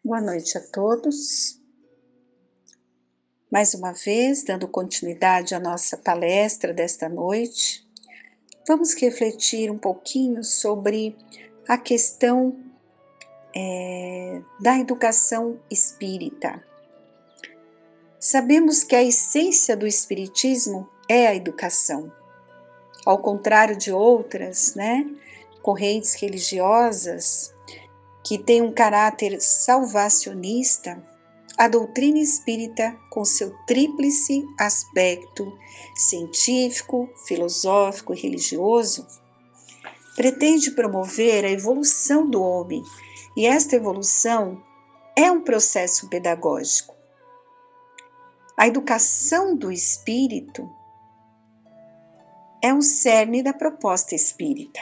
Boa noite a todos. Mais uma vez, dando continuidade à nossa palestra desta noite, vamos refletir um pouquinho sobre a questão da educação espírita. Sabemos que a essência do espiritismo é a educação. Ao contrário de outras, correntes religiosas que têm um caráter salvacionista, a doutrina espírita, com seu tríplice aspecto científico, filosófico e religioso, pretende promover a evolução do homem, e esta evolução é um processo pedagógico. A educação do espírito é o cerne da proposta espírita.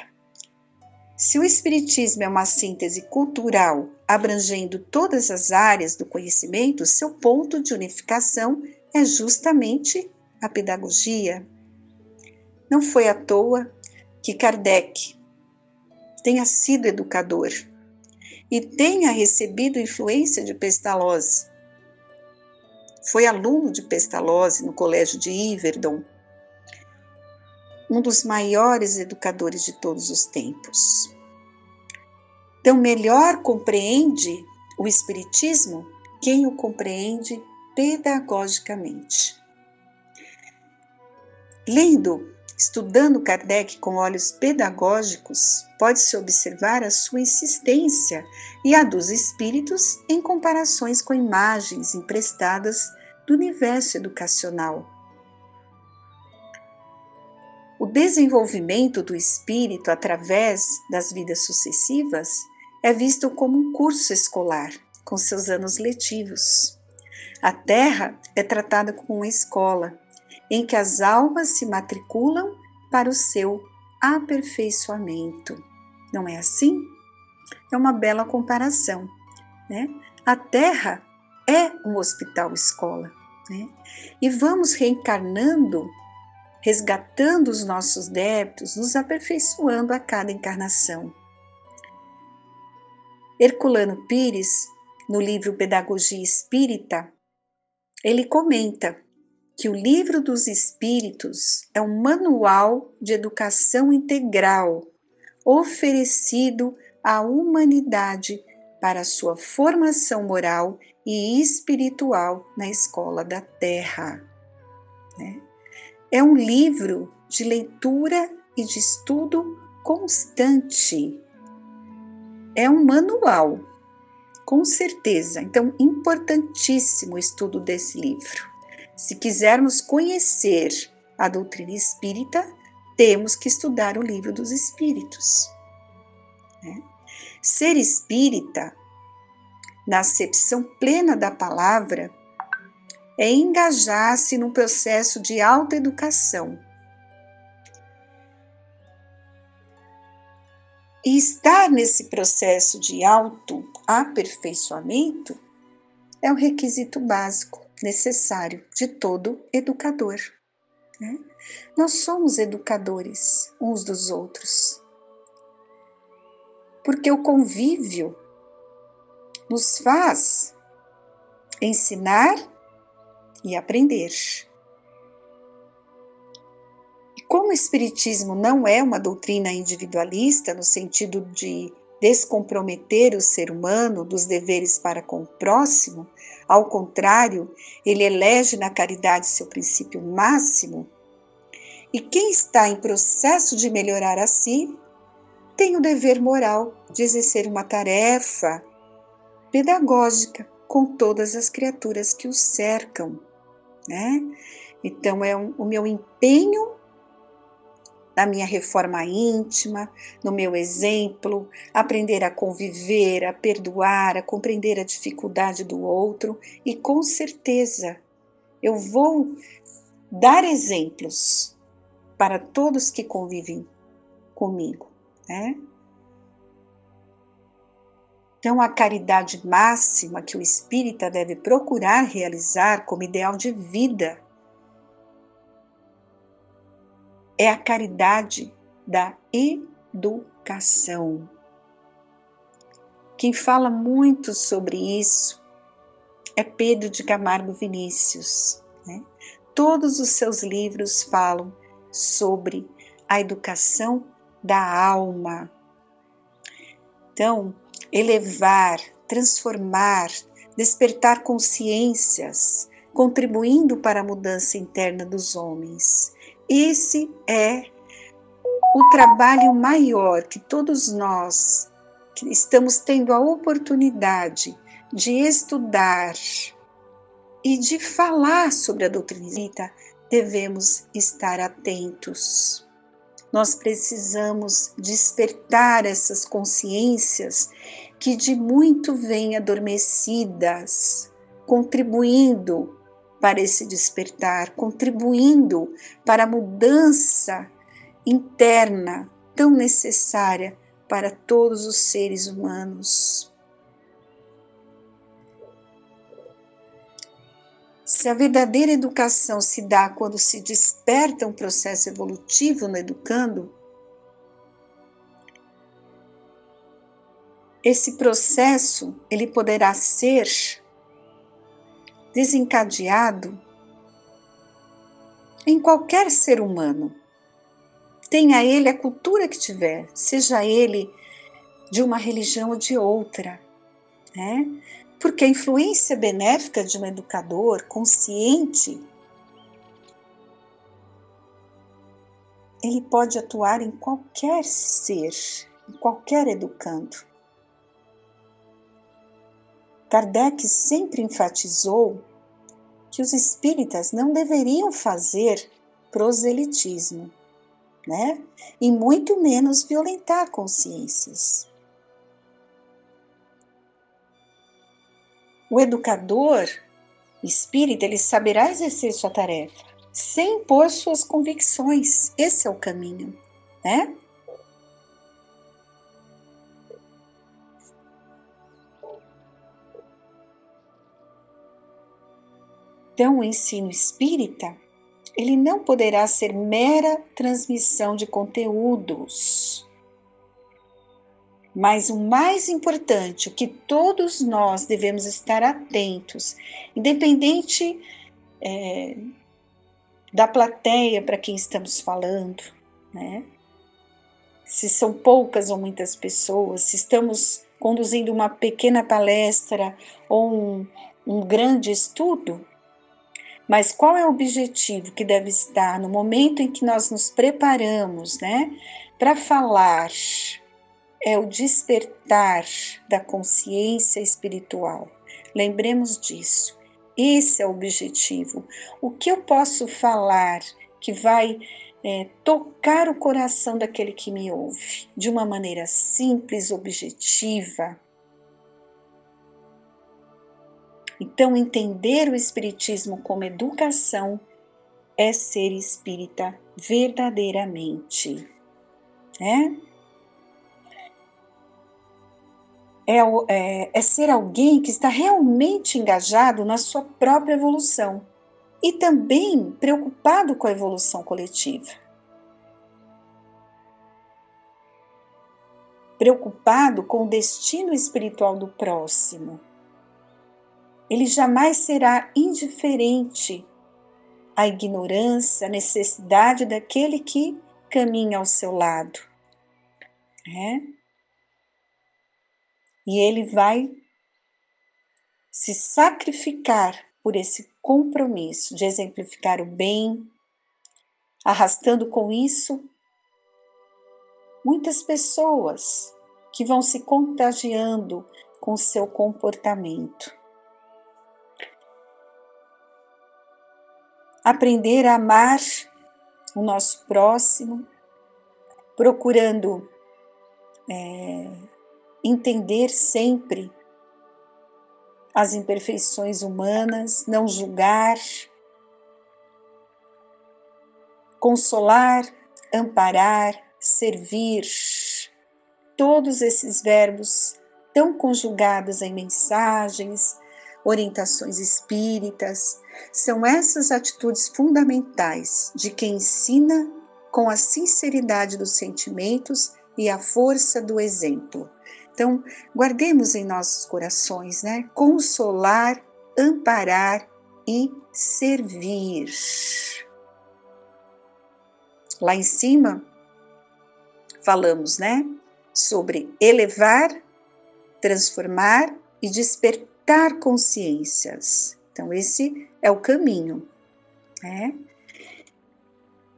Se o espiritismo é uma síntese cultural abrangendo todas as áreas do conhecimento, seu ponto de unificação é justamente a pedagogia. Não foi à toa que Kardec tenha sido educador e tenha recebido influência de Pestalozzi. Foi aluno de Pestalozzi no colégio de Yverdon, um dos maiores educadores de todos os tempos. Então, melhor compreende o espiritismo quem o compreende pedagogicamente. Lendo, estudando Kardec com olhos pedagógicos, pode-se observar a sua insistência e a dos espíritos em comparações com imagens emprestadas do universo educacional. O desenvolvimento do espírito através das vidas sucessivas é visto como um curso escolar, com seus anos letivos. A Terra é tratada como uma escola, em que as almas se matriculam para o seu aperfeiçoamento. Não é assim? É uma bela comparação, né? A Terra é um hospital-escola, né? E vamos reencarnando, resgatando os nossos débitos, nos aperfeiçoando a cada encarnação. Herculano Pires, no livro Pedagogia Espírita, ele comenta que o Livro dos Espíritos é um manual de educação integral oferecido à humanidade para sua formação moral e espiritual na escola da Terra. É um livro de leitura e de estudo constante. É um manual, com certeza. Então, importantíssimo o estudo desse livro. Se quisermos conhecer a doutrina espírita, temos que estudar o Livro dos Espíritos. Ser espírita, na acepção plena da palavra, é engajar-se num processo de autoeducação. E estar nesse processo de autoaperfeiçoamento é um requisito básico, necessário de todo educador. Nós somos educadores uns dos outros, porque o convívio nos faz ensinar e aprender. E como o Espiritismo não é uma doutrina individualista, no sentido de descomprometer o ser humano dos deveres para com o próximo, ao contrário, ele elege na caridade seu princípio máximo, e quem está em processo de melhorar a si, tem o dever moral de exercer uma tarefa pedagógica com todas as criaturas que o cercam, Então, o meu empenho na minha reforma íntima, no meu exemplo, aprender a conviver, a perdoar, a compreender a dificuldade do outro, e com certeza eu vou dar exemplos para todos que convivem comigo, Então, a caridade máxima que o espírita deve procurar realizar como ideal de vida é a caridade da educação. Quem fala muito sobre isso é Pedro de Camargo Vinícius, né? Todos os seus livros falam sobre a educação da alma. Então, elevar, transformar, despertar consciências, contribuindo para a mudança interna dos homens. Esse é o trabalho maior que todos nós que estamos tendo a oportunidade de estudar e de falar sobre a doutrina espírita, devemos estar atentos. Nós precisamos despertar essas consciências que de muito vêm adormecidas, contribuindo para esse despertar, contribuindo para a mudança interna tão necessária para todos os seres humanos. Se a verdadeira educação se dá quando se desperta um processo evolutivo no educando, esse processo ele poderá ser desencadeado em qualquer ser humano. Tenha ele a cultura que tiver, seja ele de uma religião ou de outra, né? Porque a influência benéfica de um educador consciente, ele pode atuar em qualquer ser, em qualquer educando. Kardec sempre enfatizou que os espíritas não deveriam fazer proselitismo, né? E muito menos violentar consciências. O educador espírita, ele saberá exercer sua tarefa, sem impor suas convicções. Esse é o caminho, né? Então, o ensino espírita, ele não poderá ser mera transmissão de conteúdos. Mas o mais importante, o que todos nós devemos estar atentos, independente da plateia para quem estamos falando, né? Se são poucas ou muitas pessoas, se estamos conduzindo uma pequena palestra ou um grande estudo, mas qual é o objetivo que deve estar no momento em que nós nos preparamos, né, para falar? É o despertar da consciência espiritual. Lembremos disso. Esse é o objetivo. O que eu posso falar que vai tocar o coração daquele que me ouve de uma maneira simples, objetiva? Então, entender o Espiritismo como educação é ser espírita verdadeiramente, né? É ser alguém que está realmente engajado na sua própria evolução e também preocupado com a evolução coletiva. Preocupado com o destino espiritual do próximo. Ele jamais será indiferente à ignorância, à necessidade daquele que caminha ao seu lado, né? E ele vai se sacrificar por esse compromisso de exemplificar o bem, arrastando com isso muitas pessoas que vão se contagiando com o seu comportamento. Aprender a amar o nosso próximo, procurando entender sempre as imperfeições humanas, não julgar, consolar, amparar, servir. Todos esses verbos tão conjugados em mensagens, orientações espíritas, são essas atitudes fundamentais de quem ensina com a sinceridade dos sentimentos e a força do exemplo. Então, guardemos em nossos corações, né? Consolar, amparar e servir. Lá em cima, falamos, né? Sobre elevar, transformar e despertar consciências. Então, esse é o caminho, né?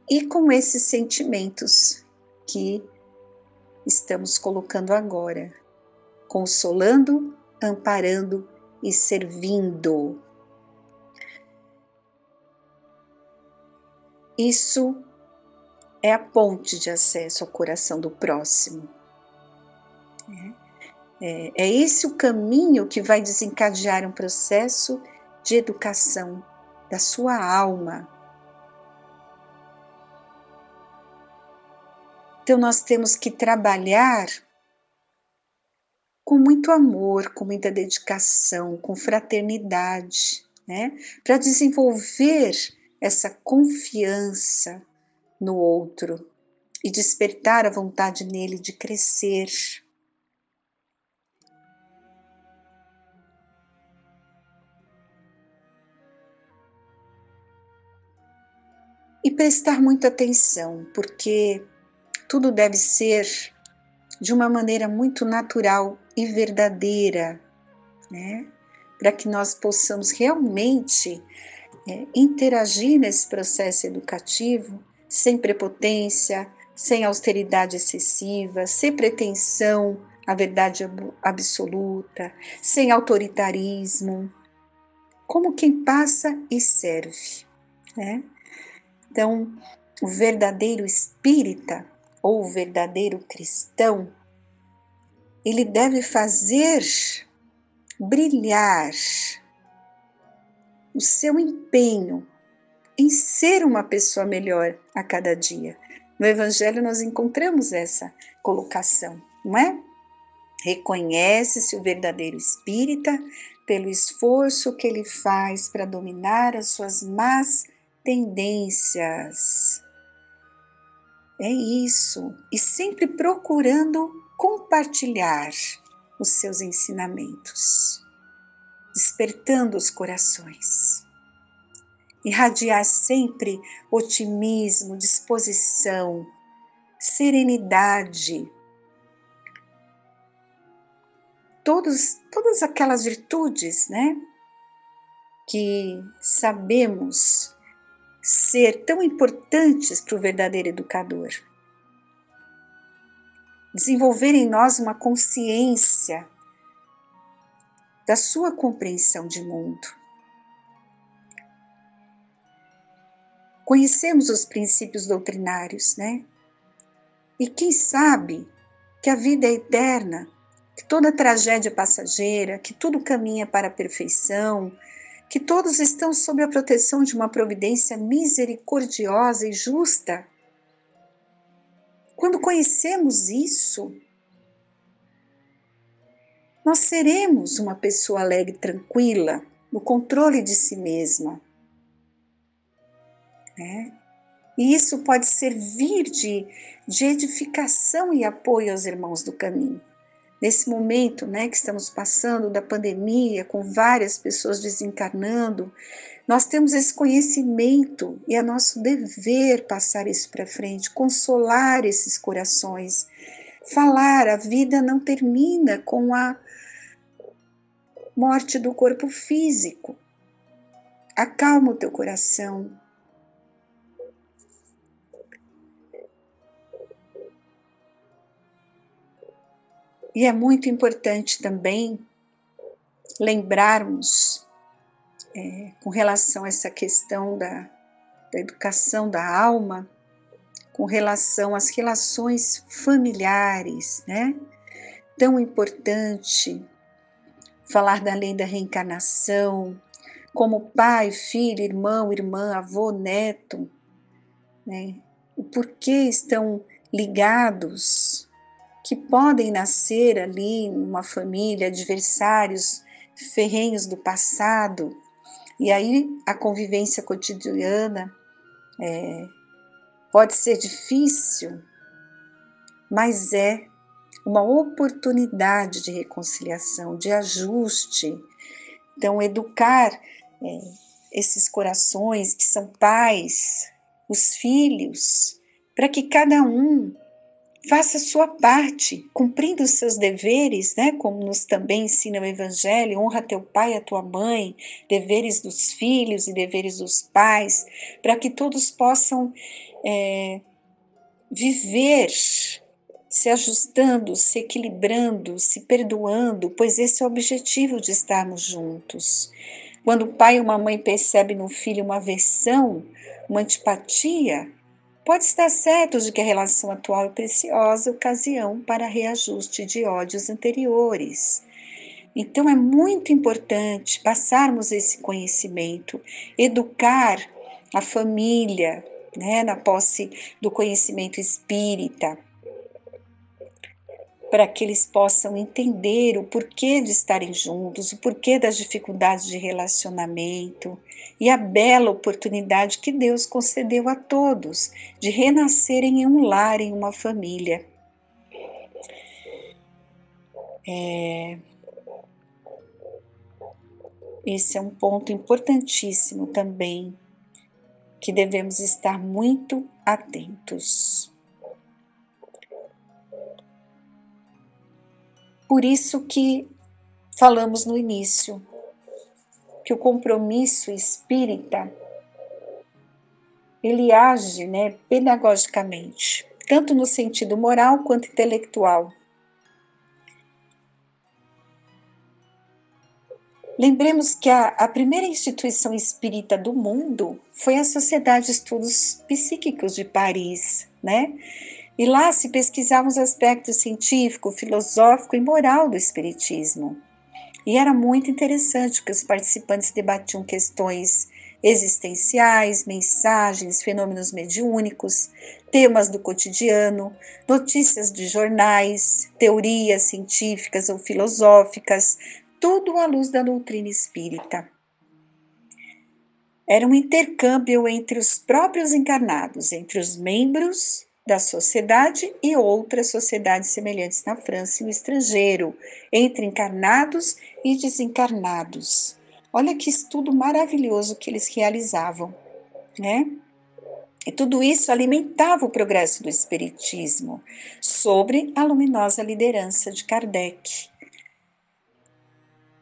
E com esses sentimentos que estamos colocando agora, consolando, amparando e servindo. Isso é a ponte de acesso ao coração do próximo. É esse o caminho que vai desencadear um processo de educação da sua alma. Então nós temos que trabalhar com muito amor, com muita dedicação, com fraternidade, né? Para desenvolver essa confiança no outro e despertar a vontade nele de crescer. E prestar muita atenção, porque tudo deve ser de uma maneira muito natural e verdadeira, né? Para que nós possamos realmente interagir nesse processo educativo sem prepotência, sem austeridade excessiva, sem pretensão à verdade absoluta, sem autoritarismo, como quem passa e serve, né? Então, o verdadeiro espírita ou o verdadeiro cristão, ele deve fazer brilhar o seu empenho em ser uma pessoa melhor a cada dia. No Evangelho nós encontramos essa colocação, não é? Reconhece-se o verdadeiro espírita pelo esforço que ele faz para dominar as suas más tendências. É isso, e sempre procurando compartilhar os seus ensinamentos, despertando os corações. Irradiar sempre otimismo, disposição, serenidade, todas aquelas virtudes, né, que sabemos ser tão importantes para o verdadeiro educador. Desenvolver em nós uma consciência da sua compreensão de mundo. Conhecemos os princípios doutrinários, né? E quem sabe que a vida é eterna, que toda tragédia é passageira, que tudo caminha para a perfeição, que todos estão sob a proteção de uma providência misericordiosa e justa. Quando conhecemos isso, nós seremos uma pessoa alegre, tranquila, no controle de si mesma. E isso pode servir de edificação e apoio aos irmãos do caminho. Nesse momento, né, que estamos passando da pandemia, com várias pessoas desencarnando, nós temos esse conhecimento e é nosso dever passar isso para frente, consolar esses corações, falar, a vida não termina com a morte do corpo físico. Acalma o teu coração. E é muito importante também lembrarmos, com relação a essa questão da educação da alma, com relação às relações familiares, né? Tão importante falar da lei da reencarnação, como pai, filho, irmão, irmã, avô, neto, né? O porquê estão ligados, que podem nascer ali numa família, adversários ferrenhos do passado, e aí a convivência cotidiana pode ser difícil, mas é uma oportunidade de reconciliação, de ajuste. Então, educar esses corações que são pais, os filhos, para que cada um faça a sua parte, cumprindo os seus deveres, né? Como nos também ensina o Evangelho, honra teu pai e a tua mãe, deveres dos filhos e deveres dos pais, para que todos possam viver se ajustando, se equilibrando, se perdoando, pois esse é o objetivo de estarmos juntos. Quando o pai ou uma mãe percebe no filho uma aversão, uma antipatia, pode estar certo de que a relação atual é preciosa ocasião para reajuste de ódios anteriores. Então é muito importante passarmos esse conhecimento, educar a família, né, na posse do conhecimento espírita, para que eles possam entender o porquê de estarem juntos, o porquê das dificuldades de relacionamento e a bela oportunidade que Deus concedeu a todos de renascerem em um lar, em uma família. Esse é um ponto importantíssimo também, que devemos estar muito atentos. Por isso que falamos no início, que o compromisso espírita, ele age, né, pedagogicamente, tanto no sentido moral quanto intelectual. Lembremos que a primeira instituição espírita do mundo foi a Sociedade de Estudos Psíquicos de Paris, né? E lá se pesquisavam os aspectos científico, filosófico e moral do espiritismo. E era muito interessante porque os participantes debatiam questões existenciais, mensagens, fenômenos mediúnicos, temas do cotidiano, notícias de jornais, teorias científicas ou filosóficas, tudo à luz da doutrina espírita. Era um intercâmbio entre os próprios encarnados, entre os membros da sociedade e outras sociedades semelhantes na França e no estrangeiro, entre encarnados e desencarnados. Olha que estudo maravilhoso que eles realizavam, né? E tudo isso alimentava o progresso do espiritismo, sobre a luminosa liderança de Kardec.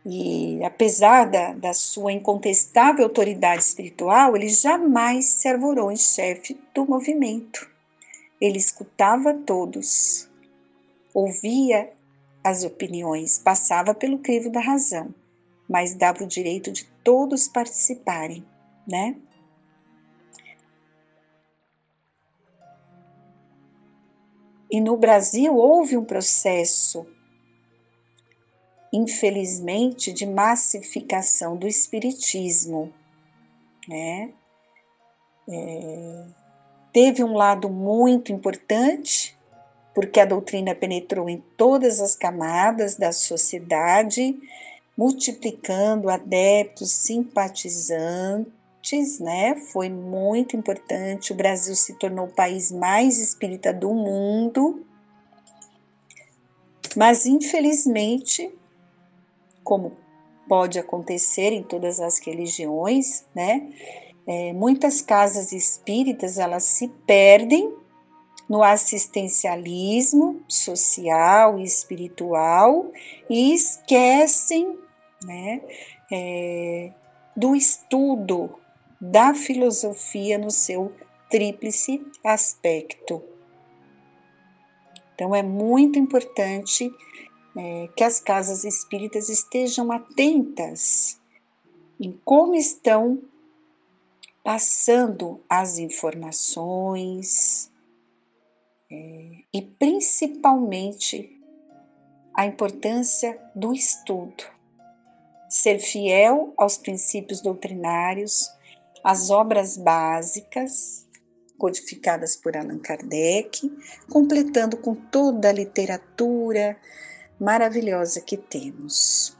E apesar da sua incontestável autoridade espiritual, ele jamais se arvorou em chefe do movimento. Ele escutava todos, ouvia as opiniões, passava pelo crivo da razão, mas dava o direito de todos participarem, né? E no Brasil houve um processo, infelizmente, de massificação do espiritismo, né? Teve um lado muito importante, porque a doutrina penetrou em todas as camadas da sociedade, multiplicando adeptos, simpatizantes, né? Foi muito importante. O Brasil se tornou o país mais espírita do mundo, mas infelizmente, como pode acontecer em todas as religiões, né? Muitas casas espíritas, elas se perdem no assistencialismo social e espiritual e esquecem, né, do estudo da filosofia no seu tríplice aspecto. Então é muito importante que as casas espíritas estejam atentas em como estão passando as informações, e principalmente a importância do estudo, ser fiel aos princípios doutrinários, às obras básicas codificadas por Allan Kardec, completando com toda a literatura maravilhosa que temos.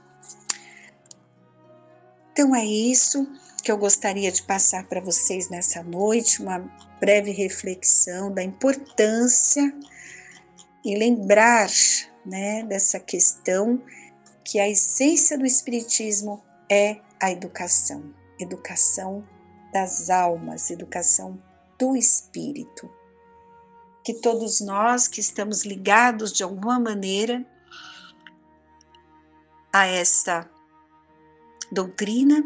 Então é isso que eu gostaria de passar para vocês nessa noite, uma breve reflexão da importância e lembrar né, dessa questão que a essência do Espiritismo é a educação, educação das almas, educação do espírito. Que todos nós que estamos ligados de alguma maneira a esta doutrina,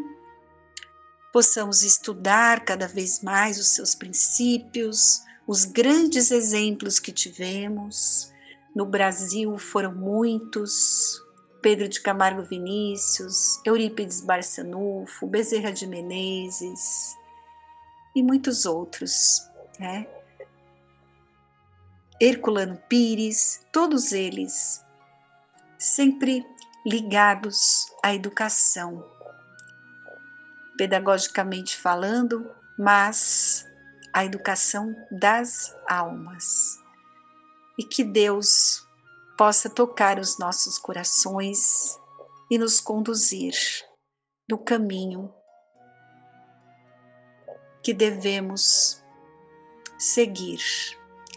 possamos estudar cada vez mais os seus princípios, os grandes exemplos que tivemos. No Brasil foram muitos: Pedro de Camargo Vinícius, Eurípides Barçanufo, Bezerra de Menezes e muitos outros, né? Herculano Pires, todos eles sempre ligados à educação, pedagogicamente falando, mas a educação das almas. E que Deus possa tocar os nossos corações e nos conduzir no caminho que devemos seguir,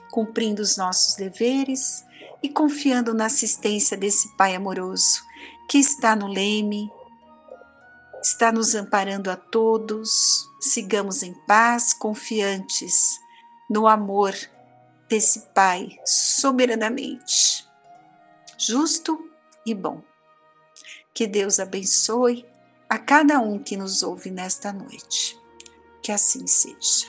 cumprindo os nossos deveres e confiando na assistência desse Pai amoroso que está no leme, está nos amparando a todos. Sigamos em paz, confiantes no amor desse Pai soberanamente justo e bom. Que Deus abençoe a cada um que nos ouve nesta noite. Que assim seja.